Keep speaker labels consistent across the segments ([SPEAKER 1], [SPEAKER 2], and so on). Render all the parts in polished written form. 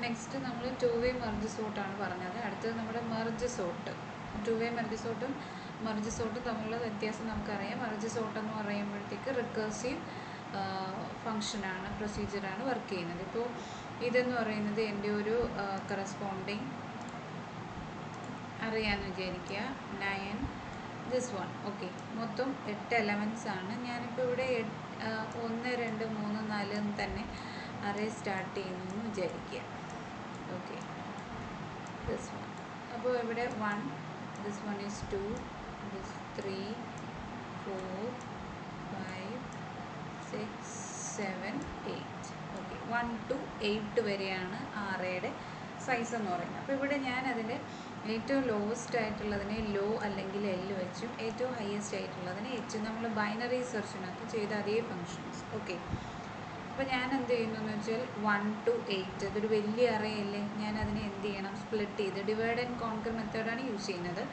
[SPEAKER 1] Next നമ്മൾ to way merge സോർട്ടാണ് പറഞ്ഞത്. അടുത്തത് നമ്മുടെ merge sort. Two way merge സോർട്ടും തമ്മിലുള്ള വ്യത്യാസം നമുക്കറിയാം. മെർജ് സോർട്ട് എന്ന് പറയുമ്പോഴത്തേക്ക് റിക്കേഴ്സീവ് ഫങ്ഷനാണ്, പ്രൊസീജിയറാണ് വർക്ക് ചെയ്യുന്നത്. ഇപ്പോൾ ഇതെന്ന് പറയുന്നത് എൻ്റെ ഒരു കറസ്പോണ്ടിങ് അറിയാമെന്ന് വിചാരിക്കുക. 9 ദിസ് വൺ. ഓക്കെ, മൊത്തം 8 എലമെൻറ്റ്സ് ആണ്. ഞാനിപ്പോൾ ഇവിടെ 1 2 3 4 എന്ന് തന്നെ അറേ സ്റ്റാർട്ട് ചെയ്യുന്നു എന്ന് വിചാരിക്കുക. Okay, this one. അപ്പോൾ ഇവിടെ 1, this one is 2, this 3 4 5 6 7 8. Okay, 1 to 8 വരെയാണ് ആ അറേയുടെ സൈസ് എന്ന് പറയുന്നത്. അപ്പോൾ ഇവിടെ ഞാൻ അതിൻ്റെ ഏറ്റവും ലോവസ്റ്റ് ആയിട്ടുള്ളതിനെ ലോ അല്ലെങ്കിൽ എൽ വെച്ചും ഏറ്റവും ഹയസ്റ്റ് ആയിട്ടുള്ളതിനെ എച്ച്, നമ്മൾ ബൈനറി സെർച്ചിനകത്ത് ചെയ്ത അതേ ഫങ്ഷൻസ്. ഓക്കെ, അപ്പോൾ ഞാൻ എന്ത് ചെയ്യുന്നു എന്ന് വെച്ചാൽ 1 to 8 ഇതൊരു വലിയ അറേ അല്ലേ, ഞാൻ അതിനെ എന്ത് ചെയ്യണം, സ്പ്ലിറ്റ് ചെയ്ത് ഡിവൈഡ് ആൻഡ് കോൺകർ മെത്തേഡാണ് യൂസ് ചെയ്യുന്നത്.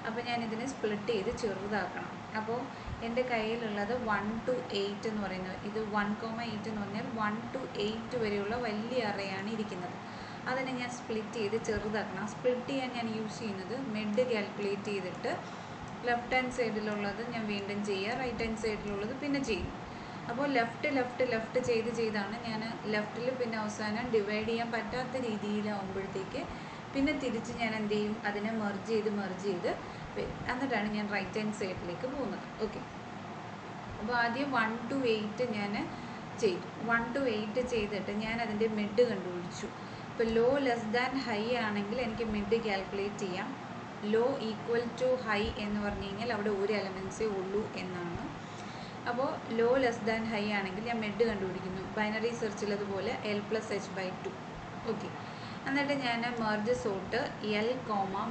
[SPEAKER 1] അപ്പോൾ ഞാൻ ഇതിനെ സ്പ്ലിറ്റ് ചെയ്ത് ചെറുതാക്കണം. അപ്പോൾ എൻ്റെ കയ്യിലുള്ളത് 1 to 8 എന്ന് പറയുന്നത്, ഇത് 1,8 എന്ന് പറഞ്ഞാൽ 1 to 8 വരെയുള്ള വലിയ അറേയാണ് ഇരിക്കുന്നത്. അതിനെ ഞാൻ സ്പ്ലിറ്റ് ചെയ്ത് ചെറുതാക്കണം. ആ സ്പ്ലിറ്റ് ചെയ്യാൻ ഞാൻ യൂസ് ചെയ്യുന്നത് മിഡ് കാൽക്കുലേറ്റ് ചെയ്തിട്ട് ലെഫ്റ്റ് ഹാൻഡ് സൈഡിലുള്ളത് ഞാൻ വീണ്ടും ചെയ്യുക, റൈറ്റ് ഹാൻഡ് സൈഡിലുള്ളത് പിന്നെ ചെയ്യും. അപ്പോൾ ലെഫ്റ്റ് ചെയ്താണ് ഞാൻ ലെഫ്റ്റിൽ പിന്നെ അവസാനം ഡിവൈഡ് ചെയ്യാൻ പറ്റാത്ത രീതിയിലാവുമ്പോഴത്തേക്ക് പിന്നെ തിരിച്ച് ഞാൻ എന്ത് ചെയ്യും, അതിനെ മെർജ് ചെയ്ത് വരും. എന്നിട്ടാണ് ഞാൻ റൈറ്റ് ഹാൻഡ് സൈഡിലേക്ക് പോകുന്നത്. ഓക്കെ, അപ്പോൾ ആദ്യം 1 to 8 ഞാൻ ചെയ്തു. 1 to 8 ചെയ്തിട്ട് ഞാൻ അതിൻ്റെ മിഡ് കണ്ടുപിടിച്ചു. ഇപ്പോൾ ലോ ലെസ് ദാൻ ഹൈ ആണെങ്കിൽ എനിക്ക് മിഡ് കാൽക്കുലേറ്റ് ചെയ്യാം. ലോ ഈക്വൽ ടു ഹൈ എന്ന് പറഞ്ഞു കഴിഞ്ഞാൽ അവിടെ ഒരു എലമെൻസേ ഉള്ളൂ എന്നാണ്. അപ്പോൾ ലോ ലെസ് ദാൻ ഹൈ ആണെങ്കിൽ ഞാൻ മിഡ് കണ്ടുപിടിക്കുന്നു. Binary സെർച്ചിലതുപോലെ L+H/2. ഓക്കെ, എന്നിട്ട് ഞാൻ മെർജ് സോർട്ട് L,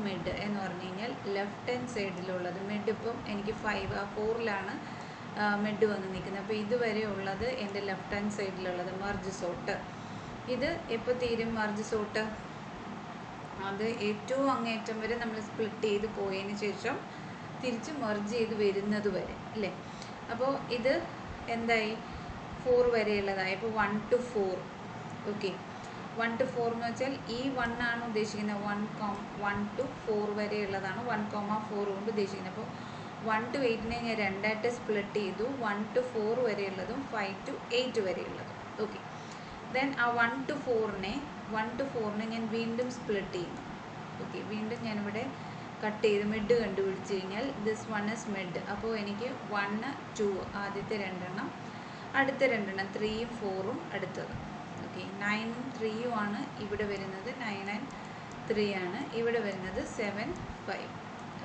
[SPEAKER 1] മിഡ് എന്ന് പറഞ്ഞു കഴിഞ്ഞാൽ ലെഫ്റ്റ് ഹാൻഡ് സൈഡിലുള്ളത് മിഡ്. ഇപ്പം എനിക്ക് 4ലാണ് മിഡ് വന്ന് നിൽക്കുന്നത്. അപ്പോൾ ഇതുവരെ ഉള്ളത് എൻ്റെ ലെഫ്റ്റ് ഹാൻഡ് സൈഡിലുള്ളത് മെർജ് സോർട്ട്. ഇത് എപ്പോൾ തീരും മെർജ് സോർട്ട്? അത് ഏറ്റവും അങ്ങേറ്റം വരെ നമ്മൾ സ്പ്ലിറ്റ് ചെയ്ത് പോയതിന് ശേഷം തിരിച്ച് മെർജ് ചെയ്ത് വരുന്നത് വരെ അല്ലേ. അപ്പോൾ ഇത് എന്തായി, 4 വരെയുള്ളതായി. അപ്പോൾ 1 to 4. ഓക്കെ, 1 to 4 എന്ന് വെച്ചാൽ ഈ 1 ആണ് ഉദ്ദേശിക്കുന്നത്. 1 to 4 വരെയുള്ളതാണ് 1,4 കൊണ്ട് ഉദ്ദേശിക്കുന്നത്. അപ്പോൾ 1 to 8നെ ഞാൻ രണ്ടായിട്ട് സ്പ്ലിറ്റ് ചെയ്തു. 1 to 4 വരെയുള്ളതും 5 to 8 വരെയുള്ളതും. ഓക്കെ, ദെൻ ആ 1 to 4നെ ഞാൻ വീണ്ടും സ്പ്ലിറ്റ് ചെയ്യുന്നു. ഓക്കെ, വീണ്ടും ഞാനിവിടെ കട്ട് ചെയ്ത് മിഡ് കണ്ടുപിടിച്ച് കഴിഞ്ഞാൽ ദിസ് വൺ ഇസ് മിഡ്. അപ്പോൾ എനിക്ക് 1 2 ആദ്യത്തെ രണ്ടെണ്ണം, അടുത്ത രണ്ടെണ്ണം 3ഉം 4ഉം അടുത്തത്. ഓക്കെ, 9ഉം 3ഉം ആണ് ഇവിടെ വരുന്നത്. 9 and 3 ആണ് ഇവിടെ വരുന്നത്. 7 5.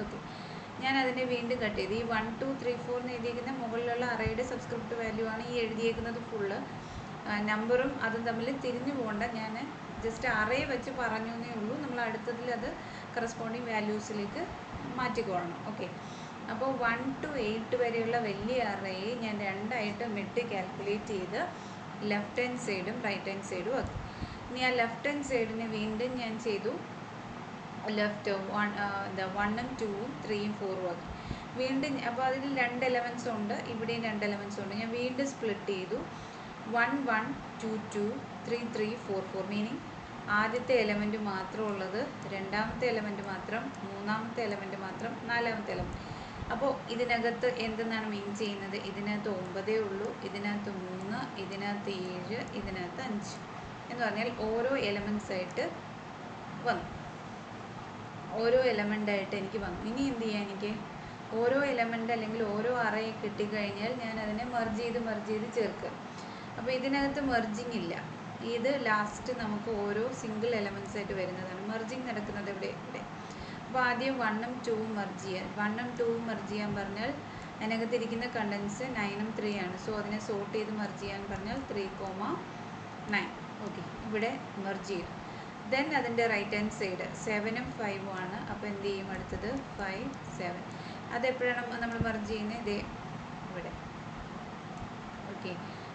[SPEAKER 1] ഓക്കെ, ഞാൻ അതിനെ വീണ്ടും കട്ട് ചെയ്ത് ഈ 1 2 3 4 എന്ന് എഴുതിയിരിക്കുന്ന മുകളിലുള്ള അറേയുടെ സബ്സ്ക്രിപ്റ്റ് വാല്യൂ ആണ് ഈ എഴുതിയേക്കുന്നത്. ഫുള്ള് നമ്പറും അതും തമ്മിൽ തിരിഞ്ഞു പോകണ്ട, ഞാൻ ജസ്റ്റ് അറേ വെച്ച് പറഞ്ഞു എന്നേ ഉള്ളൂ. നമ്മൾ അടുത്തതിൽ അത് കറസ്പോണ്ടിങ് വാല്യൂസിലേക്ക് മാറ്റിക്കൊള്ളണം. ഓക്കെ, അപ്പോൾ 1 to 8 വരെയുള്ള വലിയ അറേയെ ഞാൻ രണ്ടായിട്ട് മിഡ് കാൽക്കുലേറ്റ് ചെയ്ത് ലെഫ്റ്റ് ഹാൻഡ് സൈഡും റൈറ്റ് ഹാൻഡ് സൈഡും ആക്കി. ഇനി ആ ലെഫ്റ്റ് ഹാൻഡ് സൈഡിന് വീണ്ടും ഞാൻ ചെയ്തു ലെഫ്റ്റ് 1ഉം 2ഉം 3ഉം 4ഉം ആക്കി. വീണ്ടും അപ്പോൾ അതിൽ 2 എലമെൻറ്റ്സ് ഉണ്ട്, ഇവിടെയും 2 എലമെൻറ്റ്സ് ഉണ്ട്. ഞാൻ വീണ്ടും സ്പ്ലിറ്റ് ചെയ്തു. 1 1 2 2 3 3 4 4. മീനിങ് ആദ്യത്തെ എലമെൻറ്റ് മാത്രം ഉള്ളത്, രണ്ടാമത്തെ എലമെൻറ്റ് മാത്രം, മൂന്നാമത്തെ എലമെൻറ്റ് മാത്രം, നാലാമത്തെ എലമെൻറ്റ്. അപ്പോൾ ഇതിനകത്ത് എന്തെന്നാണ് മീൻ ചെയ്യുന്നത്? ഇതിനകത്ത് 9 ഉള്ളൂ, ഇതിനകത്ത് 3, ഇതിനകത്ത് 7, ഇതിനകത്ത് 5 എന്ന് പറഞ്ഞാൽ ഓരോ എലമെൻറ്റ്സ് ആയിട്ട് വന്നു. ഓരോ എലമെൻ്റായിട്ട് എനിക്ക് വന്നു. ഇനി എന്ത് ചെയ്യാൻ, എനിക്ക് ഓരോ എലമെൻ്റ് അല്ലെങ്കിൽ ഓരോ അറേ കിട്ടിക്കഴിഞ്ഞാൽ ഞാൻ അതിനെ മെർജ് ചെയ്ത് ചേർക്കുക. അപ്പോൾ ഇതിനകത്ത് മെർജിങ് ഇല്ല. ഇത് ലാസ്റ്റ് നമുക്ക് ഓരോ സിംഗിൾ എലമെൻറ്റ്സ് ആയിട്ട് വരുന്നതാണ്. മെർജിങ് നടക്കുന്നത് ഇവിടെ. അപ്പോൾ ആദ്യം 1ഉം 2ഉം മെർജ് ചെയ്യാൻ. 1ഉം 2ഉം മെർജ് ചെയ്യാൻ പറഞ്ഞാൽ അതിനകത്തിരിക്കുന്ന കണ്ടൻസ് 9ഉം 3 ആണ്. സോ അതിനെ സോർട്ട് ചെയ്ത് മെർജ് ചെയ്യാൻ പറഞ്ഞാൽ 3,9. ഓക്കെ, ഇവിടെ മെർജ് ചെയ്തു. ദെൻ അതിൻ്റെ റൈറ്റ് ഹാൻഡ് സൈഡ് 7ഉം 5ഉം ആണ്. അപ്പോൾ എന്ത് ചെയ്യും, അടുത്തത് 5 7. അതെപ്പോഴാണ് നമ്മൾ മെർജ് ചെയ്യുന്നത്? ഇതേ ഇവിടെ. ഓക്കെ,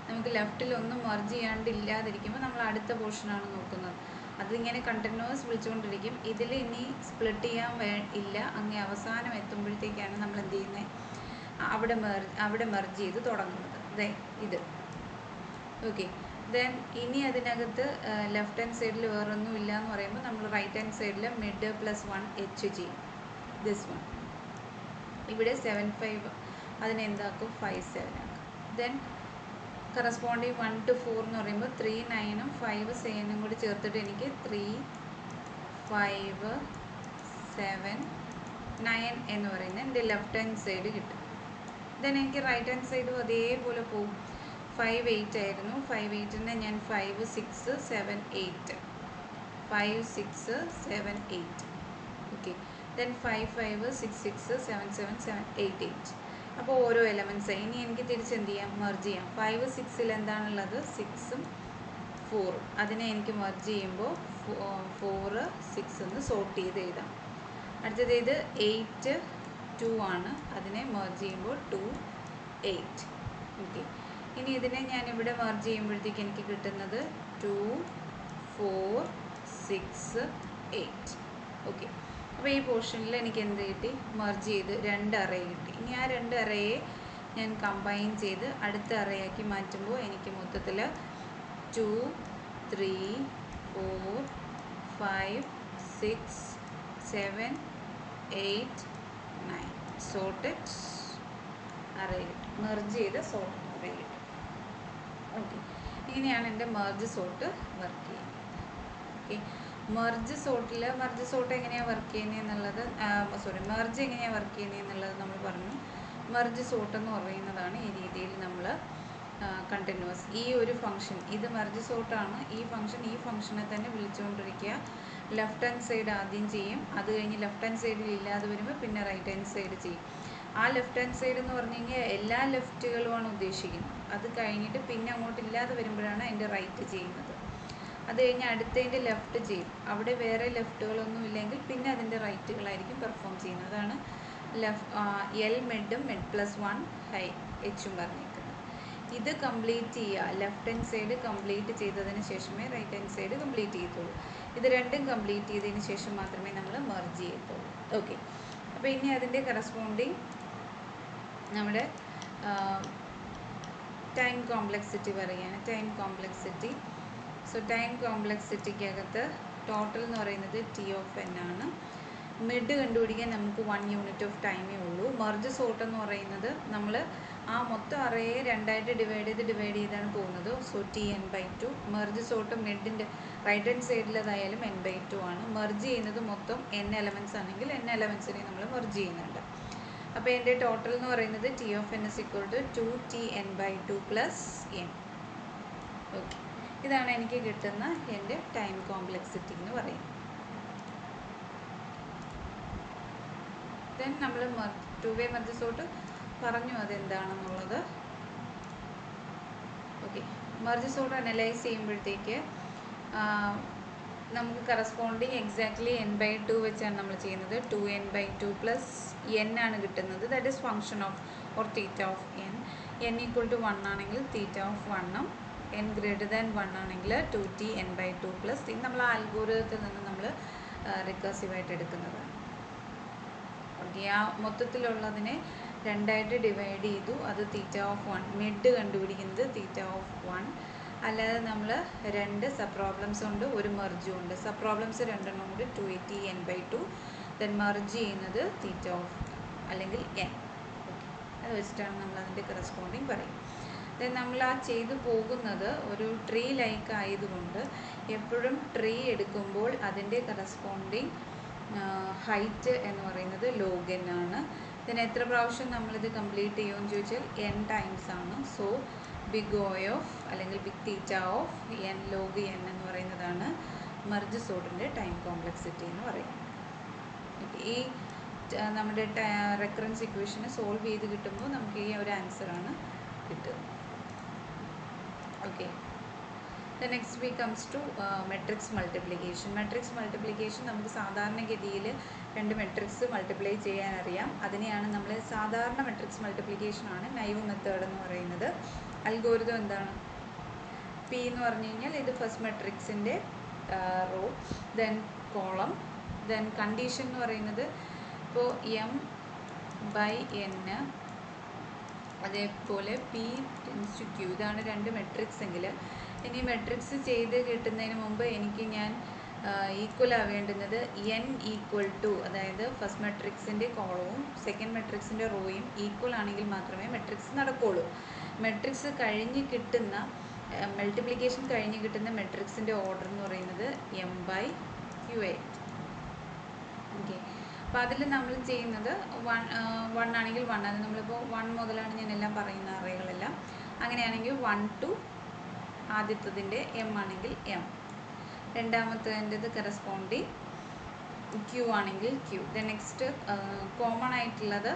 [SPEAKER 1] നമുക്ക് ലെഫ്റ്റിൽ ഒന്നും മെർജ് ചെയ്യാണ്ടില്ലാതിരിക്കുമ്പോൾ നമ്മൾ അടുത്ത പോർഷനാണ് നോക്കുന്നത്. അതിങ്ങനെ കണ്ടിന്യൂസ് വിളിച്ചുകൊണ്ടിരിക്കും. ഇതിൽ ഇനി സ്പ്ലിറ്റ് ചെയ്യാൻ ഇല്ല. അങ്ങേ അവസാനം എത്തുമ്പോഴത്തേക്കാണ് നമ്മൾ എന്ത് ചെയ്യുന്നത്, അവിടെ മെർജ് ചെയ്ത് തുടങ്ങുന്നത്. ഇത്. ഓക്കെ, ദെൻ ഇനി അതിനകത്ത് ലെഫ്റ്റ് ഹാൻഡ് സൈഡിൽ വേറൊന്നും ഇല്ല എന്ന് പറയുമ്പോൾ നമ്മൾ റൈറ്റ് ഹാൻഡ് സൈഡിൽ മിഡ് പ്ലസ് 1 എച്ച് ചെയ്യും. ദിസ് വൺ ഇവിടെ 7 5 അതിനെ എന്താക്കും 5 7 ആക്കും. ദെൻ കറസ്പോണ്ടിങ് 1 to 4 എന്ന് പറയുമ്പോൾ 3 9 5 7 കൂടി ചേർത്തിട്ട് എനിക്ക് 3 5 7 9 എന്ന് പറയുന്നത് എൻ്റെ ലെഫ്റ്റ് ഹാൻഡ് സൈഡ് കിട്ടും. ദെൻ എനിക്ക് റൈറ്റ് ഹാൻഡ് സൈഡും അതേപോലെ പോകും. 5 8 ആയിരുന്നു. 5 8നെ ഞാൻ 5 6 7 8 5 6 7 8 ഓക്കെ. ദെൻ 5 5 6 6 7 7 7 8 8. അപ്പോൾ ഓരോ എലമെൻറ്റ്സ് ഇനി എനിക്ക് തിരിച്ചെന്ത് ചെയ്യാം, മെർജ് ചെയ്യാം. 5 6ൽ എന്താണുള്ളത് 6ഉം 4ഉം. അതിനെ എനിക്ക് മെർജ് ചെയ്യുമ്പോൾ 4 6 എന്ന് സോർട്ട് ചെയ്ത് എഴുതാം. അടുത്തത് ഇത് 8 2 ആണ്. അതിനെ മെർജ് ചെയ്യുമ്പോൾ 2 8 ഓക്കെ. ഇനി ഇതിനെ ഞാൻ ഇവിടെ മെർജ് ചെയ്യുമ്പോഴത്തേക്ക് എനിക്ക് കിട്ടുന്നത് 2 4 6 8 ഓക്കെ. അപ്പോൾ ഈ പോർഷനിൽ എനിക്ക് എന്ത് കിട്ടി, മെർജ് ചെയ്ത് 2 അറേ കിട്ടി. ഇനി ആ 2 അറേയെ ഞാൻ കമ്പൈൻ ചെയ്ത് അടുത്ത അറേയാക്കി മാറ്റുമ്പോൾ എനിക്ക് മൊത്തത്തിൽ 2 3 4 5 6 7 8 9 സോർട്ടഡ് അറേ കിട്ടും. മെർജ് ചെയ്ത് സോർട്ടഡ് അറേ കിട്ടും. ഓക്കെ, ഇങ്ങനെയാണ് എൻ്റെ മെർജ് സോർട്ട് വർക്ക് ചെയ്യുന്നത്. ഓക്കെ, മെർജ് സോർട്ട് എങ്ങനെയാണ് വർക്ക് ചെയ്യുന്നത് എന്നുള്ളത് മെർജ് എങ്ങനെയാണ് വർക്ക് ചെയ്യുന്നത് എന്നുള്ളത് നമ്മൾ പറഞ്ഞു. മെർജ് സോർട്ട് എന്ന് പറയുന്നതാണ് ഈ രീതിയിൽ നമ്മൾ കണ്ടിന്യൂസ് ഈ ഒരു ഫംഗ്ഷൻ, ഇത് മെർജ് സോർട്ടാണ്. ഈ ഫംഗ്ഷനെ തന്നെ വിളിച്ചുകൊണ്ടിരിക്കുക. ലെഫ്റ്റ് ഹാൻഡ് സൈഡ് ആദ്യം ചെയ്യും, അത് കഴിഞ്ഞ് ലെഫ്റ്റ് ഹാൻഡ് സൈഡിൽ ഇല്ലാതെ വരുമ്പോൾ പിന്നെ റൈറ്റ് ഹാൻഡ് സൈഡ് ചെയ്യും. ആ ലെഫ്റ്റ് ഹാൻഡ് സൈഡ് എന്ന് പറഞ്ഞു കഴിഞ്ഞാൽ എല്ലാ ലെഫ്റ്റുകളുമാണ് ഉദ്ദേശിക്കുന്നത്. അത് കഴിഞ്ഞിട്ട് പിന്നെ അങ്ങോട്ട് ഇല്ലാതെ വരുമ്പോഴാണ് അതിൻ്റെ റൈറ്റ് ചെയ്യുന്നത്. അത് കഴിഞ്ഞ് അടുത്തതിൻ്റെ ലെഫ്റ്റ് ചെയ്യും. അവിടെ വേറെ ലെഫ്റ്റുകളൊന്നും ഇല്ലെങ്കിൽ പിന്നെ അതിൻ്റെ റൈറ്റുകളായിരിക്കും പെർഫോം ചെയ്യുന്നത്. അതാണ് എൽ മിഡും മിഡ് പ്ലസ് 1 ഹൈ എച്ചും പറഞ്ഞിരിക്കുന്നത്. ഇത് കംപ്ലീറ്റ് ചെയ്യുക. ലെഫ്റ്റ് ഹാൻഡ് സൈഡ് കംപ്ലീറ്റ് ചെയ്തതിന് ശേഷമേ റൈറ്റ് ഹാൻഡ് സൈഡ് കംപ്ലീറ്റ് ചെയ്യത്തുള്ളൂ. ഇത് രണ്ടും കംപ്ലീറ്റ് ചെയ്തതിന് ശേഷം മാത്രമേ നമ്മൾ മെർജ് ചെയ്യത്തുള്ളൂ. ഓക്കെ, അപ്പോൾ ഇനി അതിൻ്റെ കറസ്പോണ്ടിങ് നമ്മുടെ ടൈം കോംപ്ലക്സിറ്റി പറയുകയാണ്. Time complexity. സോ ടൈം കോംപ്ലക്സിറ്റിക്കകത്ത് ടോട്ടൽ എന്ന് പറയുന്നത് T(n) ആണ്. മിഡ് കണ്ടുപിടിക്കാൻ നമുക്ക് 1 യൂണിറ്റ് ഓഫ് ടൈമേ ഉള്ളൂ. മെർജ് സോർട്ട് എന്ന് പറയുന്നത് നമ്മൾ ആ മൊത്തം അറേയെ 2ആയിട്ട് ഡിവൈഡ് ചെയ്താണ് പോകുന്നത്. So Tn/2. മെർജ് സോർട്ട് മിഡിൻ്റെ റൈറ്റ് ഹാൻഡ് സൈഡിലതായാലും n/2 ആണ്. മെർജ് ചെയ്യുന്നത് മൊത്തം n എലമെൻറ്റ്സ് ആണെങ്കിൽ n എലമെൻറ്റ്സിനെ നമ്മൾ മെർജ് ചെയ്യുന്നുണ്ട്. അപ്പോൾ എൻ്റെ ടോട്ടൽ എന്ന് പറയുന്നത് T(n) = 2Tn/2 + n. ഓക്കെ, ഇതാണ് എനിക്ക് കിട്ടുന്ന എൻ്റെ ടൈം കോംപ്ലക്സിറ്റി എന്ന് പറയുന്നത്. ദെൻ നമ്മൾ 2-വേ മെർജ് സോർട്ട് പറഞ്ഞു അതെന്താണെന്നുള്ളത്. ഓക്കെ, മെർജ് സോർട്ട് അനലൈസ് ചെയ്യുമ്പോഴത്തേക്ക് നമുക്ക് കറസ്പോണ്ടിങ് എക്സാക്ട്ലി n/2 വെച്ചാണ് നമ്മൾ ചെയ്യുന്നത്. 2n/2 + n ആണ് കിട്ടുന്നത്. That is function of or theta of n. n = 1 ആണെങ്കിൽ തീറ്റ ഓഫ് 1ഉം n > 1 ആണെങ്കിൽ 2Tn/2 + n. നമ്മൾ ആ അൽഗോരിതത്തിൽ നിന്ന് നമ്മൾ റിക്കർസീവായിട്ട് എടുക്കുന്നതാണ്. ഓക്കെ, ആ മൊത്തത്തിലുള്ളതിനെ 2ആയിട്ട് ഡിവൈഡ് ചെയ്തു. അത് തീറ്റ ഓഫ് 1. മിഡ് കണ്ടുപിടിക്കുന്നത് തീറ്റ ഓഫ് 1. അല്ലാതെ നമ്മൾ 2 സബ് പ്രോബ്ലംസ് ഉണ്ട്, ഒരു മെർജും ഉണ്ട്. സബ് പ്രോബ്ലംസ് 2 എണ്ണം കൂടി 2Tn/2. ദെൻ മെർജ് ചെയ്യുന്നത് തീറ്റ ഓഫ് അല്ലെങ്കിൽ n. ഓക്കെ, അത് വെച്ചിട്ടാണ് നമ്മൾ അതിൻ്റെ കറസ്പോണ്ടിങ് പറയും. ദെൻ നമ്മൾ ആ ചെയ്തു പോകുന്നത് ഒരു ട്രീ ലൈക്ക് ആയതുകൊണ്ട് എപ്പോഴും ട്രീ എടുക്കുമ്പോൾ അതിൻ്റെ കറസ്പോണ്ടിങ് ഹൈറ്റ് എന്ന് പറയുന്നത് log n ആണ്. ദെൻ എത്ര പ്രാവശ്യം നമ്മളിത് കംപ്ലീറ്റ് ചെയ്യുമെന്ന് ചോദിച്ചാൽ n ടൈംസ് ആണ്. സോ ബിഗ് O ഓഫ് അല്ലെങ്കിൽ big theta of n log n എന്ന് പറയുന്നതാണ് മെർജ് സോർട്ടിൻ്റെ ടൈം കോംപ്ലക്സിറ്റി എന്ന് പറയുന്നത്. ഈ നമ്മുടെ റെക്കറൻസ് ഇക്വേഷനെ സോൾവ് ചെയ്ത് കിട്ടുമ്പോൾ നമുക്ക് ഈ ഒരു ആൻസറാണ് കിട്ടുക. Okay, the next we comes to matrix multiplication. Matrix multiplication നമുക്ക് സാധാരണഗതിയിൽ 2 മെട്രിക്സ് മൾട്ടിപ്ലൈ ചെയ്യാൻ അറിയാം. അതിനെയാണ് നമ്മൾ സാധാരണ മെട്രിക്സ് മൾട്ടിപ്ലിക്കേഷൻ ആണ് നൈവ് മെത്തേഡ് എന്ന് പറയുന്നത്. അൽഗോരിതം എന്താണ്? P എന്ന് പറഞ്ഞു കഴിഞ്ഞാൽ ഇത് ഫസ്റ്റ് മെട്രിക്സിൻ്റെ row, then column, then condition എന്ന് പറയുന്നത് ഇപ്പോൾ m/n അതേപോലെ P → Q. ഇതാണ് 2 മെട്രിക്സ് എങ്കിൽ ഇനി മെട്രിക്സ് ചെയ്ത് കിട്ടുന്നതിന് മുമ്പ് ഞാൻ ഈക്വൽ ആവേണ്ടുന്നത് n ഈക്വൽ ടു, അതായത് ഫസ്റ്റ് മെട്രിക്സിൻ്റെ കോളവും സെക്കൻഡ് മെട്രിക്സിൻ്റെ റോയും ഈക്വൽ ആണെങ്കിൽ മാത്രമേ മെട്രിക്സ് നടക്കുകയുള്ളൂ. മെട്രിക്സ് കഴിഞ്ഞ് കിട്ടുന്ന മൾട്ടിപ്ലിക്കേഷൻ കഴിഞ്ഞ് കിട്ടുന്ന മെട്രിക്സിൻ്റെ ഓർഡർ എന്ന് പറയുന്നത് m/q8. ഓക്കെ, അപ്പോൾ അതിൽ നമ്മൾ ചെയ്യുന്നത് 1 ആണെങ്കിൽ 1, അത് നമ്മളിപ്പോൾ 1 മുതലാണ് ഞാൻ എല്ലാം പറയുന്ന അറേകളെല്ലാം. അങ്ങനെയാണെങ്കിൽ 1 to ആദ്യത്തതിൻ്റെ m ആണെങ്കിൽ m, രണ്ടാമത്തേൻ്റെത് കറസ്പോണ്ടിങ് q ആണെങ്കിൽ q. ദെൻ നെക്സ്റ്റ് കോമൺ ആയിട്ടുള്ളത്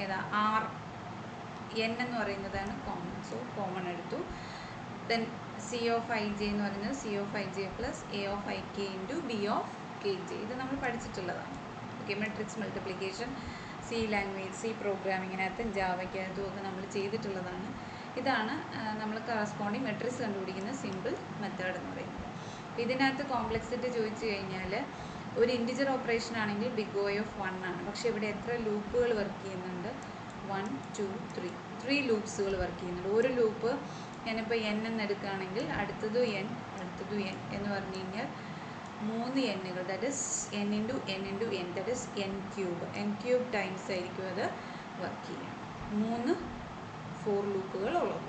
[SPEAKER 1] ഏതാ, r, n എന്ന് പറയുന്നതാണ് കോമൺ, സോ കോമൺ എടുത്തു. ദെൻ c of ij എന്ന് പറയുന്നത് c of ij plus a of ik into b of kj. ഇത് നമ്മൾ പഠിച്ചിട്ടുള്ളതാണ്. Okay, matrix multiplication C language, C പ്രോഗ്രാമിങ്ങിനകത്തും ജാവയ്ക്കകത്തും ഒക്കെ നമ്മൾ ചെയ്തിട്ടുള്ളതാണ്. ഇതാണ് നമ്മൾ കറസ്പോണ്ടിങ് മെട്രിക്സ് കണ്ടുപിടിക്കുന്ന സിമ്പിൾ മെത്തേഡ് എന്ന് പറയുന്നത്. ഇതിനകത്ത് കോംപ്ലക്സിറ്റി ചോദിച്ചു കഴിഞ്ഞാൽ ഒരു ഇൻറ്റിജർ ഓപ്പറേഷൻ ആണെങ്കിൽ ബിഗ് O of 1 ആണ്. പക്ഷേ ഇവിടെ എത്ര ലൂപ്പുകൾ വർക്ക് ചെയ്യുന്നുണ്ട്? 1 2 3 ലൂപ്സുകൾ വർക്ക് ചെയ്യുന്നുണ്ട്. ഒരു ലൂപ്പ് ഞാനിപ്പോൾ n എന്ന് എടുക്കുകയാണെങ്കിൽ അടുത്തത് n, അടുത്തത് n എന്ന് പറഞ്ഞു കഴിഞ്ഞാൽ 3 n-കൾ, that is n into n into n, that is n cube times ആയിരിക്കും അത് വർക്ക് ചെയ്യുക. 4 ലൂപ്പുകൾ ഉള്ളത്.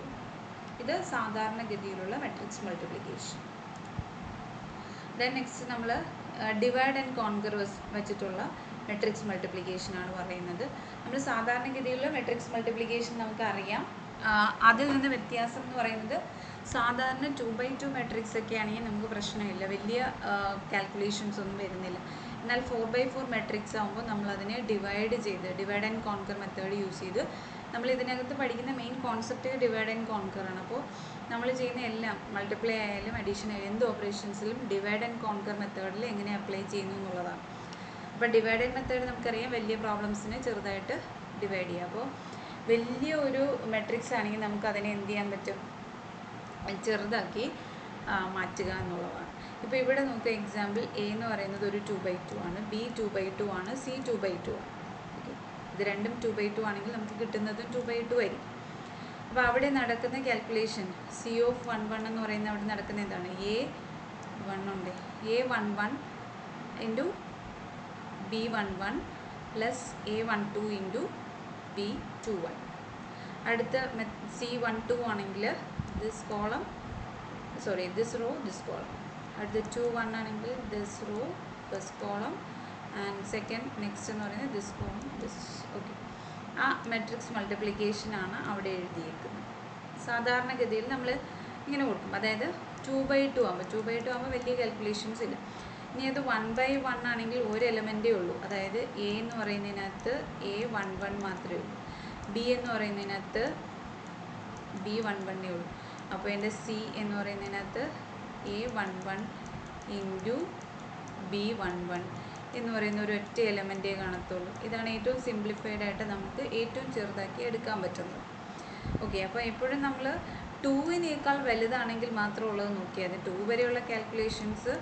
[SPEAKER 1] ഇത് സാധാരണഗതിയിലുള്ള മെട്രിക്സ് മൾട്ടിപ്ലിക്കേഷൻ. ദെൻ നെക്സ്റ്റ് നമ്മൾ ഡിവൈഡ് ആൻഡ് കോൺകർ വെച്ചിട്ടുള്ള മെട്രിക്സ് മൾട്ടിപ്ലിക്കേഷൻ ആണ് പറയുന്നത്. നമ്മൾ സാധാരണഗതിയിലുള്ള മെട്രിക്സ് മൾട്ടിപ്ലിക്കേഷൻ നമുക്കറിയാം. അതിൽ നിന്ന് വ്യത്യാസം എന്ന് പറയുന്നത് സാധാരണ 2x2 മെട്രിക്സ് ഒക്കെ ആണെങ്കിൽ നമുക്ക് പ്രശ്നമില്ല, വലിയ കാൽക്കുലേഷൻസ് ഒന്നും വരുന്നില്ല. എന്നാൽ 4x4 മെട്രിക്സ് ആകുമ്പോൾ നമ്മളതിനെ divide and conquer method use ചെയ്ത് നമ്മൾ ഇതിനകത്ത് പഠിക്കുന്ന main concept divide and conquer ആണ്. അപ്പോൾ നമ്മൾ ചെയ്യുന്ന എല്ലാം മൾട്ടിപ്ലൈ ആയാലും അഡീഷൻ ആയാലും എന്ത് ഓപ്പറേഷൻസിലും ഡിവൈഡ് ആൻഡ് കോൺകർ മെത്തേഡിൽ എങ്ങനെ അപ്ലൈ ചെയ്യുന്നു എന്നുള്ളതാണ്. അപ്പോൾ ഡിവൈഡ് ആൻഡ് മെത്തേഡ് നമുക്കറിയാം, വലിയ പ്രോബ്ലംസിനെ ചെറുതായിട്ട് ഡിവൈഡ് ചെയ്യുക. അപ്പോൾ വലിയ ഒരു മെട്രിക്സ് ആണെങ്കിൽ നമുക്ക് അതിനെ എന്ത് ചെയ്യാൻ പറ്റും, ചെറുതാക്കി മാറ്റുക എന്നുള്ളതാണ്. ഇപ്പോൾ ഇവിടെ നോക്കുക, എക്സാമ്പിൾ എ എന്ന് പറയുന്നത് ഒരു 2x2 ആണ്, ബി 2x2 ആണ്, സി 2x2 ആണ്. ഓക്കെ, ഇത് രണ്ടും 2x2 ആണെങ്കിൽ നമുക്ക് കിട്ടുന്നതും 2x2 ആയിരിക്കും. അപ്പോൾ അവിടെ നടക്കുന്ന കാൽക്കുലേഷൻ C(1) എന്ന് പറയുന്നത് അവിടെ നടക്കുന്ന എന്താണ്, A1 ഉണ്ട്, A11 into B11 plus A12 into B21. അടുത്ത C12 ആണെങ്കിൽ this column, sorry this row this column. അടുത്ത 21 ആണെങ്കിൽ this row first column and second next എന്ന് പറയുന്നത് ദിസ് കോളം ദിസ്. ഓക്കെ, ആ മെട്രിക്സ് മൾട്ടിപ്ലിക്കേഷനാണ് അവിടെ എഴുതിയിരിക്കുന്നത്. സാധാരണഗതിയിൽ നമ്മൾ ഇങ്ങനെ കൊടുക്കും, അതായത് 2x2 ആകുമ്പോൾ വലിയ കാൽക്കുലേഷൻസ് ഇല്ല. ഇനി അത് 1x1 ആണെങ്കിൽ ഒരു എലമെൻറ്റേ ഉള്ളൂ, അതായത് എ എന്ന് പറയുന്നതിനകത്ത് A11 മാത്രമേ ഉള്ളൂ, ബി എന്ന് പറയുന്നതിനകത്ത് B11 ഉള്ളൂ. അപ്പോൾ എൻ്റെ സി എന്ന് പറയുന്നതിനകത്ത് A11 ഇൻറ്റു B11 എന്ന് പറയുന്ന ഒരു ഒറ്റ എലമെൻറ്റേ കാണത്തുള്ളൂ. ഇതാണ് ഏറ്റവും സിംപ്ലിഫൈഡ് ആയിട്ട് നമുക്ക് ഏറ്റവും ചെറുതാക്കി എടുക്കാൻ പറ്റുന്നത്. ഓക്കെ, അപ്പോൾ എപ്പോഴും നമ്മൾ 2-നേക്കാൾ വലുതാണെങ്കിൽ മാത്രമേ ഉള്ളത് നോക്കിയാൽ മതി. 2 വരെയുള്ള കാൽക്കുലേഷൻസ്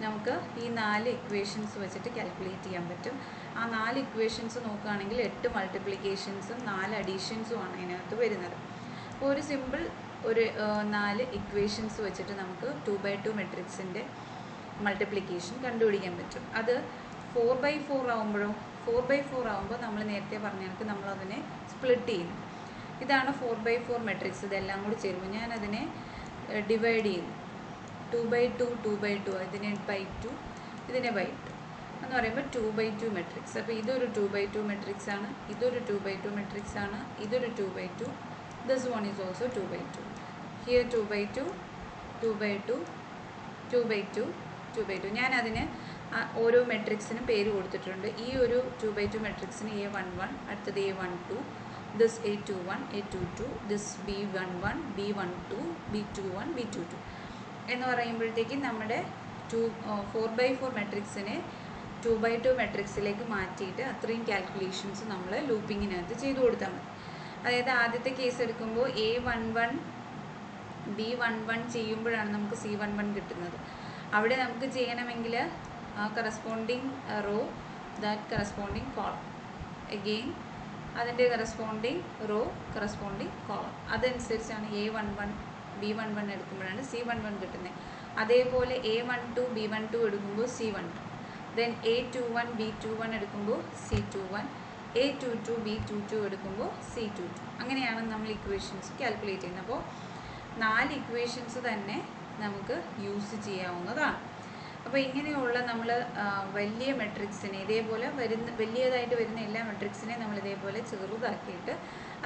[SPEAKER 1] നമുക്ക് ഈ 4 ഇക്വേഷൻസ് വെച്ചിട്ട് കാൽക്കുലേറ്റ് ചെയ്യാൻ പറ്റും. ആ 4 ഇക്വേഷൻസ് നോക്കുകയാണെങ്കിൽ 8 മൾട്ടിപ്ലിക്കേഷൻസും 4 അഡീഷൻസും ആണ് അതിനകത്ത് വരുന്നത്. അപ്പോൾ ഒരു സിമ്പിൾ 4 ഇക്വേഷൻസ് വെച്ചിട്ട് നമുക്ക് 2x2 മെട്രിക്സിൻ്റെ മൾട്ടിപ്ലിക്കേഷൻ കണ്ടുപിടിക്കാൻ പറ്റും. അത് 4x4 ആകുമ്പോൾ നമ്മൾ നേരത്തെ പറഞ്ഞ കണക്ക് നമ്മളതിനെ സ്പ്ലിറ്റ് ചെയ്യുന്നു. ഇതാണ് 4x4 മെട്രിക്സ്. ഇതെല്ലാം കൂടി ചേരുമ്പോൾ ഞാനതിനെ ഡിവൈഡ് ചെയ്യുന്നു. 2x2 2x2, ഇതിനെ by 2, ഇതിനെ by 2 എന്ന് പറയുമ്പോൾ 2x2 മെട്രിക്സ്. അപ്പോൾ ഇതൊരു 2x2 മെട്രിക്സ് ആണ്, ഇതൊരു 2x2 മെട്രിക്സ് ആണ്, ഇതൊരു 2x2, this one is also 2x2. Here 2x2 2x2 2x2 2x2. ഞാനതിന് ഓരോ മെട്രിക്സിനും പേര് കൊടുത്തിട്ടുണ്ട്. ഈ ഒരു 2x2 മെട്രിക്സിന് A11, അടുത്തത് A12, this A21 A22, this B11 B12 B21 B22 എന്ന് പറയുമ്പോഴത്തേക്കും നമ്മുടെ 4x4 മെട്രിക്സിനെ 2x2 മെട്രിക്സിലേക്ക് മാറ്റിയിട്ട് അത്രയും കാൽക്കുലേഷൻസ് നമ്മൾ ലൂപ്പിങ്ങിനകത്ത് ചെയ്തു കൊടുത്താൽ മതി. അതായത് ആദ്യത്തെ കേസ് എടുക്കുമ്പോൾ A11 B11 ചെയ്യുമ്പോഴാണ് നമുക്ക് C11 കിട്ടുന്നത്. അവിടെ നമുക്ക് ചെയ്യണമെങ്കിൽ corresponding row that corresponding column, again അതിൻ്റെ കറസ്പോണ്ടിങ് റോ കറസ്പോണ്ടിങ് കോളം, അതനുസരിച്ചാണ് A11 B11 എടുക്കുമ്പോഴാണ് C11 കിട്ടുന്നത്. അതേപോലെ A12 B12 എടുക്കുമ്പോൾ C12, ദെൻ A21 B21 എടുക്കുമ്പോൾ C21, A22 B22 എടുക്കുമ്പോൾ C22. അങ്ങനെയാണ് നമ്മൾ ഇക്വേഷൻസ് കാൽക്കുലേറ്റ് ചെയ്യുന്നത്. അപ്പോൾ 4 ഇക്വേഷൻസ് തന്നെ നമുക്ക് യൂസ് ചെയ്യാവുന്നതാണ്. അപ്പോൾ ഇങ്ങനെയുള്ള നമ്മൾ വലിയ മെട്രിക്സിനെ ഇതേപോലെ വലിയതായിട്ട് വരുന്ന എല്ലാ മെട്രിക്സിനെയും നമ്മൾ ഇതേപോലെ ചെറുതാക്കിയിട്ട്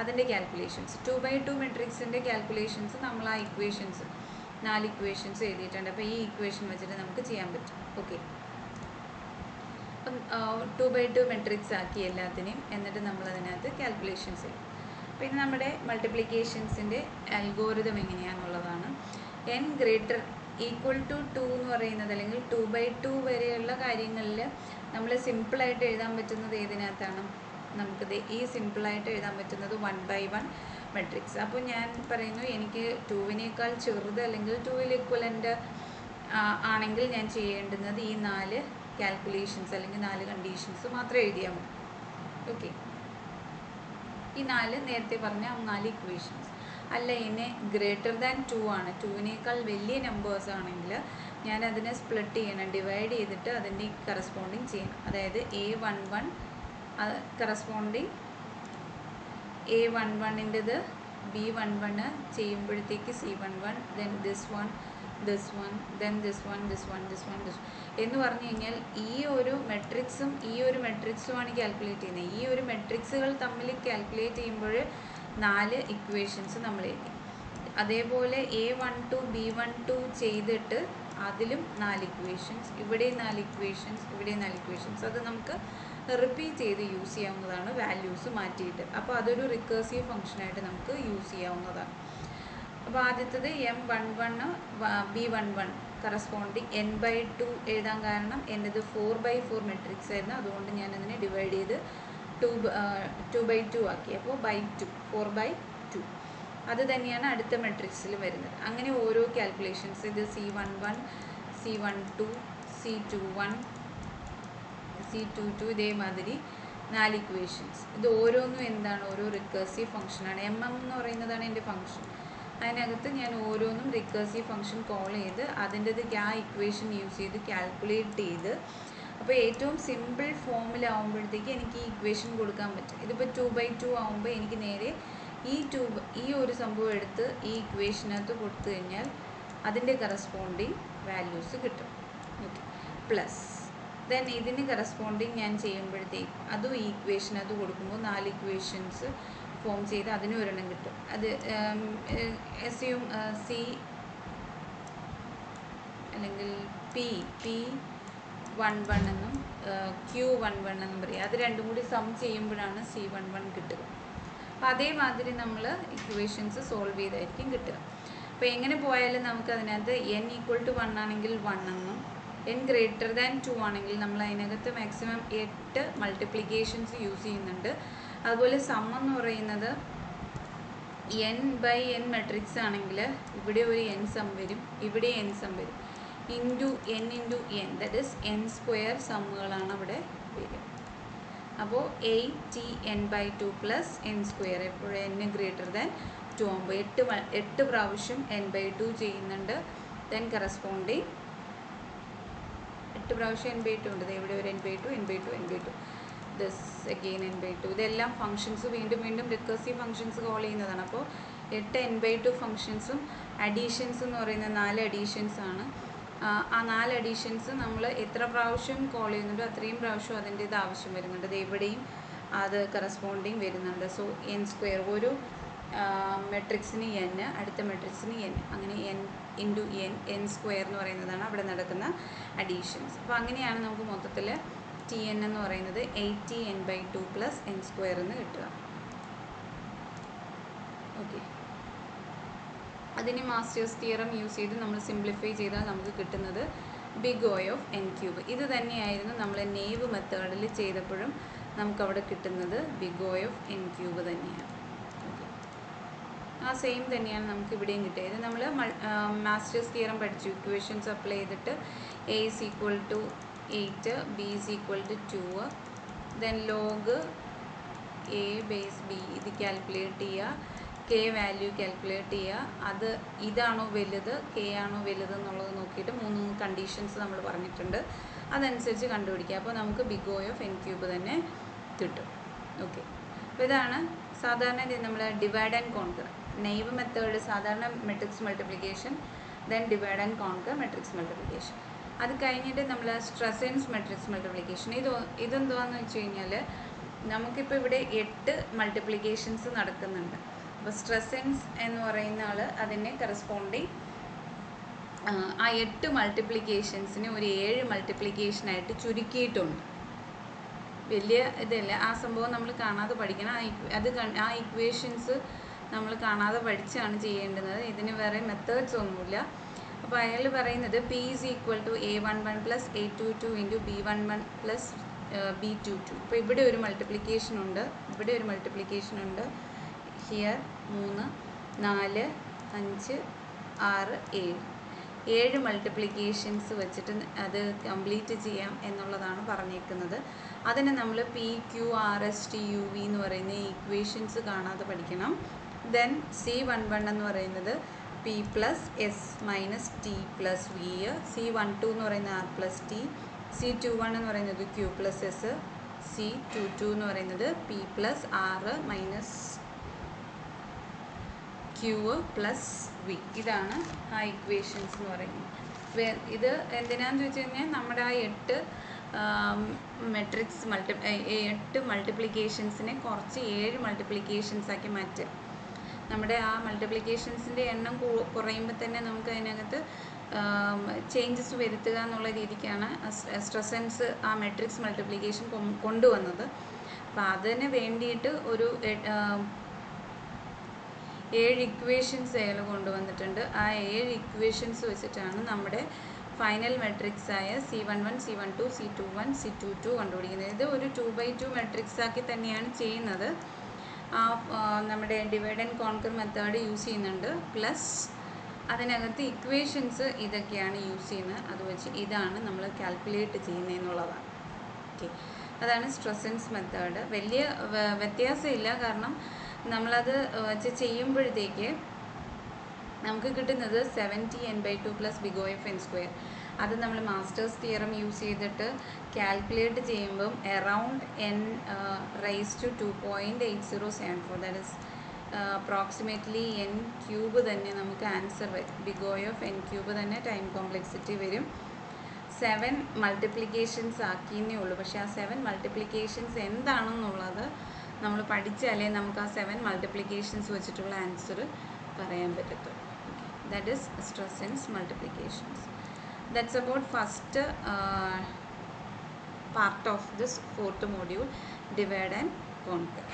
[SPEAKER 1] അതിൻ്റെ കാൽക്കുലേഷൻസ് 2x2 മെട്രിക്സിൻ്റെ കാൽക്കുലേഷൻസ് നമ്മൾ ആ ഇക്വേഷൻസ് 4 ഇക്വേഷൻസ് എഴുതിയിട്ടുണ്ട്. അപ്പോൾ ഈ ഇക്വേഷൻ വെച്ചിട്ട് നമുക്ക് ചെയ്യാൻ പറ്റും. ഓക്കെ, അപ്പം 2x2 മെട്രിക്സ് ആക്കി എല്ലാത്തിനെയും, എന്നിട്ട് നമ്മൾ അതിനകത്ത് കാൽക്കുലേഷൻസ് ചെയ്യും. പിന്നെ നമ്മുടെ മൾട്ടിപ്ലിക്കേഷൻസിൻ്റെ അൽഗോരിതം എങ്ങനെയാണെന്നുള്ളതാണ്. n > 2 എന്ന് പറയുന്നത്, അല്ലെങ്കിൽ 2x2 വരെയുള്ള കാര്യങ്ങളിൽ നമ്മൾ സിമ്പിളായിട്ട് എഴുതാൻ പറ്റുന്നത് ഏതിനകത്താണ്? നമുക്കിത് ഈ സിമ്പിളായിട്ട് എഴുതാൻ പറ്റുന്നത് 1/1 മെട്രിക്സ്. അപ്പോൾ ഞാൻ പറയുന്നു, എനിക്ക് 2വിനേക്കാൾ ചെറുത് അല്ലെങ്കിൽ 2ൽ ഇക്വലൻ്റ് ആണെങ്കിൽ ഞാൻ ചെയ്യേണ്ടുന്നത് ഈ 4 കാൽക്കുലേഷൻസ് അല്ലെങ്കിൽ 4 കണ്ടീഷൻസ് മാത്രം എഴുതിയാൽ മതി. ഓക്കെ, ഈ 4 നേരത്തെ പറഞ്ഞ 4 ഇക്വേഷൻസ്. അല്ല, എന്നെ > 2 ആണ്, 2വിനേക്കാൾ വലിയ നമ്പേഴ്സ് ആണെങ്കിൽ ഞാൻ അതിനെ സ്പ്ലിറ്റ് ചെയ്യണം, ഡിവൈഡ് ചെയ്തിട്ട് അതിൻ്റെ കറസ്പോണ്ടിങ് ചെയ്യണം. അതായത് A11 കറസ്പോണ്ടിങ് A11ൻ്റെത് B11 ചെയ്യുമ്പോഴത്തേക്ക് C11, then this one, then this one എന്ന് പറഞ്ഞു കഴിഞ്ഞാൽ ഈ ഒരു മെട്രിക്സും ഈ ഒരു മെട്രിക്സുമാണ് കാൽക്കുലേറ്റ് ചെയ്യുന്നത്. ഈ ഒരു മെട്രിക്സുകൾ തമ്മിൽ കാൽക്കുലേറ്റ് ചെയ്യുമ്പോൾ 4 ഇക്വേഷൻസ് നമ്മൾ എഴുതി. അതേപോലെ A12 B12 ചെയ്തിട്ട് അതിലും 4 ഇക്വേഷൻസ്, ഇവിടെയും 4 ഇക്വേഷൻസ്, ഇവിടെയും 4 ഇക്വേഷൻസ്. അത് നമുക്ക് റിപ്പീറ്റ് ചെയ്ത് യൂസ് ചെയ്യാവുന്നതാണ്, വാല്യൂസ് മാറ്റിയിട്ട്. അപ്പോൾ അതൊരു റിക്കേഴ്സീവ് ഫംഗ്ഷനായിട്ട് നമുക്ക് യൂസ് ചെയ്യാവുന്നതാണ്. അപ്പോൾ ആദ്യത്തത് M11 B11 കറസ്പോണ്ടിങ് n/2 എഴുതാൻ കാരണം എൻ്റെത് 4/4 മെട്രിക്സ് ആയിരുന്നു. അതുകൊണ്ട് ഞാൻ അതിനെ ഡിവൈഡ് ചെയ്ത് 2/2 ആക്കി. അപ്പോൾ 2 4/2 അത് തന്നെയാണ് അടുത്ത മെട്രിക്സിൽ വരുന്നത്. അങ്ങനെ ഓരോ കാൽക്കുലേഷൻസ്, ഇത് C11 C12 C21 C22 ഇതേമാതിരി 4 ഇക്വേഷൻസ്. ഇത് ഓരോന്നും എന്താണ്? ഓരോ റിക്കേഴ്സീവ് ഫംഗ്ഷനാണ്. എന്ന് പറയുന്നതാണ് എൻ്റെ ഫംഗ്ഷൻ. അതിനകത്ത് ഞാൻ ഓരോന്നും റിക്കേഴ്സീവ് ഫംഗ്ഷൻ കോൾ ചെയ്ത് അതിൻ്റെത് ആ ഇക്വേഷൻ യൂസ് ചെയ്ത് കാൽക്കുലേറ്റ് ചെയ്ത്, അപ്പോൾ ഏറ്റവും സിമ്പിൾ ഫോമിലാവുമ്പോഴത്തേക്ക് എനിക്ക് ഈ ഇക്വേഷൻ കൊടുക്കാൻ പറ്റും. ഇതിപ്പോൾ 2/2 ആകുമ്പോൾ എനിക്ക് നേരെ ഈ ഒരു സംഭവം എടുത്ത് ഈ ഇക്വേഷനകത്ത് കൊടുത്തു കഴിഞ്ഞാൽ അതിൻ്റെ കറസ്പോണ്ടിങ് വാല്യൂസ് കിട്ടും. ഓക്കെ, പ്ലസ് ദെൻ ഇതിന് കറസ്പോണ്ടിങ് ഞാൻ ചെയ്യുമ്പോഴത്തേക്ക് അതും ഈ ഇക്വേഷനകത്ത് കൊടുക്കുമ്പോൾ 4 ഇക്വേഷൻസ് ഫോം ചെയ്ത് അതിന് ഒരെണ്ണം കിട്ടും. അത് എസ്യൂം C അല്ലെങ്കിൽ P11 എന്നും Q11 എന്നും പറയും. അത് രണ്ടും കൂടി സം ചെയ്യുമ്പോഴാണ് C11 കിട്ടുക. അപ്പോൾ അതേമാതിരി നമ്മൾ ഇക്വേഷൻസ് സോൾവ് ചെയ്തായിരിക്കും കിട്ടുക. അപ്പോൾ എങ്ങനെ പോയാലും നമുക്ക് അതിനകത്ത് n = 1 ആണെങ്കിൽ 1 എന്നും, n > 2 ആണെങ്കിൽ നമ്മൾ അതിനകത്ത് മാക്സിമം 8 മൾട്ടിപ്ലിക്കേഷൻസ് യൂസ് ചെയ്യുന്നുണ്ട്. അതുപോലെ സം എന്ന് പറയുന്നത് n/n മെട്രിക്സ് ആണെങ്കിൽ ഇവിടെ ഒരു n സം വരും, ഇവിടെ n സം വരും, n × n, that is n² സമ്മുകളാണ് അവിടെ വരിക. അപ്പോൾ 8n/2 + n², എപ്പോഴും n > 2 ആകുമ്പോൾ 8 പ്രാവശ്യം n/2 ചെയ്യുന്നുണ്ട്. ദെൻ കറസ്പോണ്ടിങ് 8 പ്രാവശ്യം n/2 ഉണ്ട്. ഇവിടെ ഒരു n/2 ദിസ് അഗെയിൻ n/2. ഇതെല്ലാം ഫങ്ഷൻസ് വീണ്ടും റിക്കേഴ്സീവ് ഫങ്ഷൻസ് കോൾ ചെയ്യുന്നതാണ്. അപ്പോൾ 8 n/2 ഫങ്ഷൻസും അഡീഷൻസ് എന്ന് പറയുന്നത് 4 അഡീഷൻസ് ആണ്. ആ 4 അഡീഷൻസ് നമ്മൾ എത്ര പ്രാവശ്യം കോൾ ചെയ്യുന്നുണ്ടോ അത്രയും പ്രാവശ്യം അതിൻ്റേത് ആവശ്യം വരുന്നുണ്ട്. അത് എവിടെയും അത് കറസ്പോണ്ടിങ് വരുന്നുണ്ട്. സോ n², ഒരു മെട്രിക്സിന് n, അടുത്ത മെട്രിക്സിന് n, അങ്ങനെ n × n² എന്ന് പറയുന്നതാണ് അവിടെ നടക്കുന്ന അഡീഷൻസ്. അപ്പോൾ അങ്ങനെയാണ് നമുക്ക് മൊത്തത്തിൽ Tn എന്ന് പറയുന്നത് 8n/2 + n² എന്ന് കിട്ടുക. ഓക്കെ, അതിന് മാസ്റ്റേഴ്സ് തിയറം യൂസ് ചെയ്ത് നമ്മൾ സിംപ്ലിഫൈ ചെയ്താൽ നമുക്ക് കിട്ടുന്നത് ബിഗ് O ഓഫ് n³ ഇത് തന്നെയായിരുന്നു നമ്മൾ നേവ് മെത്തേഡിൽ ചെയ്തപ്പോഴും നമുക്കവിടെ കിട്ടുന്നത് ബിഗ് O ഓഫ് n³ തന്നെയാണ്. ഓക്കെ, ആ സെയിം തന്നെയാണ് നമുക്ക് ഇവിടെയും കിട്ടിയത്. നമ്മൾ മാസ്റ്റേഴ്സ് തിയറം പഠിച്ചു, ഇക്വേഷൻസ് അപ്ലൈ ചെയ്തിട്ട് A = 8, B = 2, then log A/B ഇത് കാൽക്കുലേറ്റ് ചെയ്യുക, കെ വാല്യൂ കാൽക്കുലേറ്റ് ചെയ്യുക. അത് ഇതാണോ വലുത് കെ ആണോ വലുത് എന്നുള്ളത് നോക്കിയിട്ട് 3 കണ്ടീഷൻസ് നമ്മൾ പറഞ്ഞിട്ടുണ്ട്, അതനുസരിച്ച് കണ്ടുപിടിക്കുക. അപ്പോൾ നമുക്ക് big O of N cube തന്നെ കിട്ടും. ഓക്കെ, അപ്പോൾ ഇതാണ് സാധാരണ നമ്മൾ divide and conquer naive method, സാധാരണ matrix multiplication, then divide and conquer matrix multiplication. അത് കഴിഞ്ഞിട്ട് നമ്മൾ സ്ട്രെസൻസ് മെട്രിക്സ് മൾട്ടിപ്ലിക്കേഷൻ. ഇതെന്തുവാന്ന് വെച്ച് കഴിഞ്ഞാൽ നമുക്കിപ്പോൾ ഇവിടെ 8 മൾട്ടിപ്ലിക്കേഷൻസ് നടക്കുന്നുണ്ട്. അപ്പോൾ സ്ട്രെസൻസ് എന്ന് പറയുന്ന ആൾ അതിനെ കറസ്പോണ്ടിങ് ആ 8 മൾട്ടിപ്ലിക്കേഷൻസിനെ ഒരു 7 മൾട്ടിപ്ലിക്കേഷനായിട്ട് ചുരുക്കിയിട്ടുണ്ട്. വലിയ ഇതല്ല, ആ സംഭവം നമ്മൾ കാണാതെ പഠിക്കണം. ആ ഇക്വേഷൻസ് നമ്മൾ കാണാതെ പഠിച്ചാണ് ചെയ്യേണ്ടുന്നത്. ഇതിന് വേറെ മെത്തേഡ്സ് ഒന്നുമില്ല. അപ്പോൾ അയാൾ പറയുന്നത് P is equal to A11 plus A22 into B11 plus B22. ഇപ്പോൾ ഇവിടെ ഒരു മൾട്ടിപ്ലിക്കേഷൻ ഉണ്ട്, ഇവിടെ ഒരു മൾട്ടിപ്ലിക്കേഷൻ ഉണ്ട്. ഹിയർ 3, 4, 5, 6, 7 മൾട്ടിപ്ലിക്കേഷൻസ് വെച്ചിട്ട് അത് കംപ്ലീറ്റ് ചെയ്യാം എന്നുള്ളതാണ് പറഞ്ഞേക്കുന്നത്. അതിന് നമ്മൾ P Q R S T U V എന്ന് പറയുന്ന ഇക്വേഷൻസ് കാണാതെ പഠിക്കണം. ദെൻ C11 എന്ന് പറയുന്നത് P plus S minus T plus V, C12 എന്ന് പറയുന്നത് ആർ പ്ലസ് ടി, C21 എന്ന് പറയുന്നത് ക്യൂ പ്ലസ് എസ്, C22 എന്ന് പറയുന്നത് P plus R minus Q plus V. ഇതാണ് ആ ഇക്വേഷൻസ് എന്ന് പറയുന്നത്. ഇത് എന്തിനാന്ന് ചോദിച്ചു കഴിഞ്ഞാൽ നമ്മുടെ ആ 8 മെട്രിക്സ് 8 മൾട്ടിപ്ലിക്കേഷൻസിനെ കുറച്ച് 7 മൾട്ടിപ്ലിക്കേഷൻസാക്കി മാറ്റുക. നമ്മുടെ ആ മൾട്ടിപ്ലിക്കേഷൻസിൻ്റെ എണ്ണം കുറയുമ്പോൾ തന്നെ നമുക്ക് അതിനകത്ത് ചേഞ്ചസ് വരുത്തുക എന്നുള്ള രീതിക്കാണ് സ്ട്രെസൻസ് ആ മെട്രിക്സ് മൾട്ടിപ്ലിക്കേഷൻ കൊണ്ടുവന്നത്. അപ്പോൾ അതിന് വേണ്ടിയിട്ട് ഒരു 7 ഇക്വേഷൻസ് അയാൾ കൊണ്ടുവന്നിട്ടുണ്ട്. ആ 7 ഇക്വേഷൻസ് വെച്ചിട്ടാണ് നമ്മുടെ final മെട്രിക്സായ C11, C12, C21, C22 കണ്ടുപിടിക്കുന്നത്. ഇത് ഒരു 2x2 മെട്രിക്സാക്കി തന്നെയാണ് ചെയ്യുന്നത്. നമ്മുടെ divide and conquer method use ചെയ്യുന്നുണ്ട്. പ്ലസ് അതിനകത്ത് ഇക്വേഷൻസ് ഇതൊക്കെയാണ് യൂസ് ചെയ്യുന്നത്. അത് വെച്ച് ഇതാണ് നമ്മൾ കാൽക്കുലേറ്റ് ചെയ്യുന്നതെന്നുള്ളതാണ്. ഓക്കെ, അതാണ് സ്ട്രെസൻസ് മെത്തേഡ്. വലിയ വ്യത്യാസമില്ല, കാരണം നമ്മളത് വെച്ച് ചെയ്യുമ്പോഴത്തേക്ക് നമുക്ക് കിട്ടുന്നത് 70n/2 plus big O of n square. അത് നമ്മൾ മാസ്റ്റേഴ്സ് തിയറം യൂസ് ചെയ്തിട്ട് കാൽക്കുലേറ്റ് ചെയ്യുമ്പം around n raise to 2.8074, that is approximately n cube തന്നെ നമുക്ക് ആൻസർ വരും. Big O of n cube തന്നെ ടൈം കോംപ്ലക്സിറ്റി വരും. 7 മൾട്ടിപ്ലിക്കേഷൻസ് ആക്കിയെന്നേ ഉള്ളൂ. പക്ഷേ ആ 7 മൾട്ടിപ്ലിക്കേഷൻസ് എന്താണെന്നുള്ളത് നമ്മൾ പഠിച്ചാലേ നമുക്ക് ആ 7 മൾട്ടിപ്ലിക്കേഷൻസ് വെച്ചിട്ടുള്ള ആൻസർ പറയാൻ പറ്റത്തുള്ളൂ. That is Stressen's multiplications. That's about first part of this 4th module, divide and conquer.